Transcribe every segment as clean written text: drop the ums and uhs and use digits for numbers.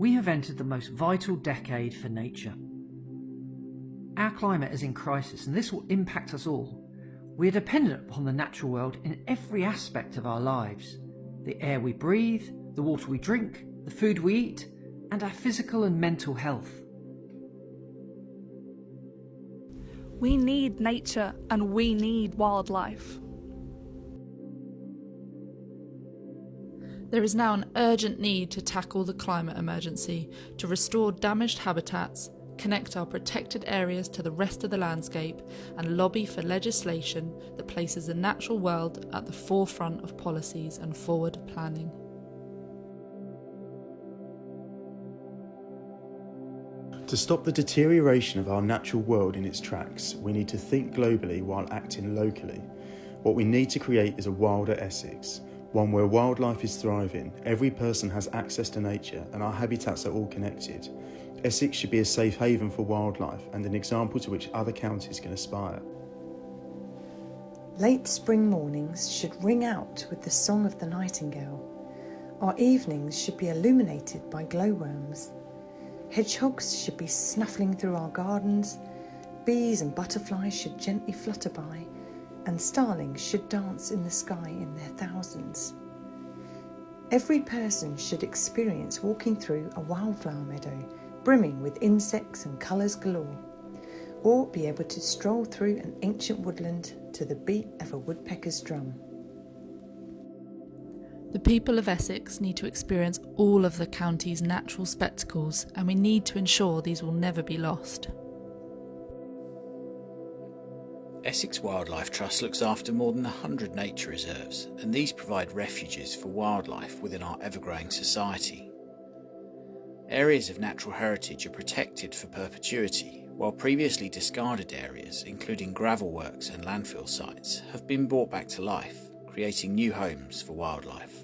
We have entered the most vital decade for nature. Our climate is in crisis and this will impact us all. We are dependent upon the natural world in every aspect of our lives. The air we breathe, the water we drink, the food we eat, and our physical and mental health. We need nature and we need wildlife. There is now an urgent need to tackle the climate emergency, to restore damaged habitats, connect our protected areas to the rest of the landscape, and lobby for legislation that places the natural world at the forefront of policies and forward planning. To stop the deterioration of our natural world in its tracks, we need to think globally while acting locally. What we need to create is a Wilder Essex, one where wildlife is thriving, every person has access to nature, and our habitats are all connected. Essex should be a safe haven for wildlife and an example to which other counties can aspire. Late spring mornings should ring out with the song of the nightingale. Our evenings should be illuminated by glowworms. Hedgehogs should be snuffling through our gardens, bees and butterflies should gently flutter by, and starlings should dance in the sky in their thousands. Every person should experience walking through a wildflower meadow, brimming with insects and colours galore, or be able to stroll through an ancient woodland to the beat of a woodpecker's drum. The people of Essex need to experience all of the county's natural spectacles, and we need to ensure these will never be lost. Essex Wildlife Trust looks after more than 100 nature reserves, and these provide refuges for wildlife within our ever-growing society. Areas of natural heritage are protected for perpetuity, while previously discarded areas, including gravel works and landfill sites, have been brought back to life, creating new homes for wildlife.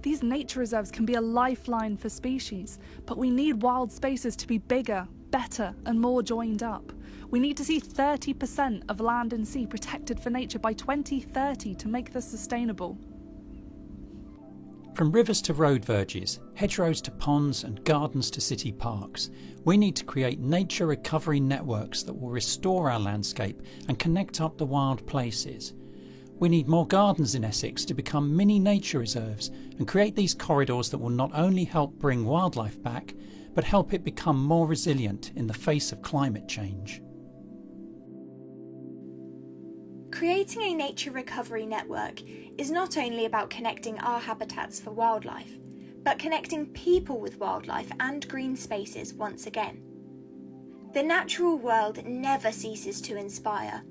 These nature reserves can be a lifeline for species, but we need wild spaces to be bigger, better and more joined up. We need to see 30% of land and sea protected for nature by 2030 to make this sustainable. From rivers to road verges, hedgerows to ponds and gardens to city parks, we need to create nature recovery networks that will restore our landscape and connect up the wild places. We need more gardens in Essex to become mini nature reserves and create these corridors that will not only help bring wildlife back, but help it become more resilient in the face of climate change. Creating a nature recovery network is not only about connecting our habitats for wildlife, but connecting people with wildlife and green spaces once again. The natural world never ceases to inspire.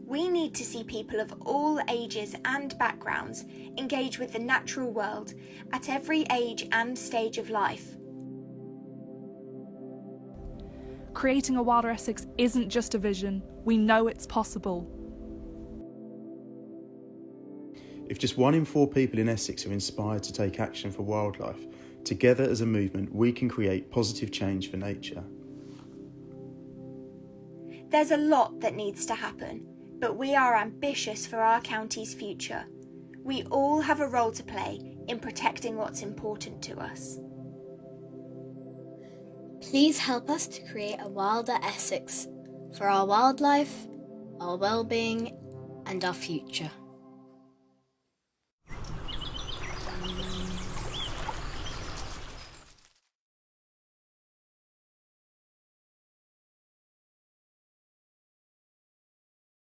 We need to see people of all ages and backgrounds engage with the natural world at every age and stage of life. Creating a Wilder Essex isn't just a vision, we know it's possible. If just 1 in 4 people in Essex are inspired to take action for wildlife, together as a movement we can create positive change for nature. There's a lot that needs to happen, but we are ambitious for our county's future. We all have a role to play in protecting what's important to us. Please help us to create a Wilder Essex for our wildlife, our well-being and our future.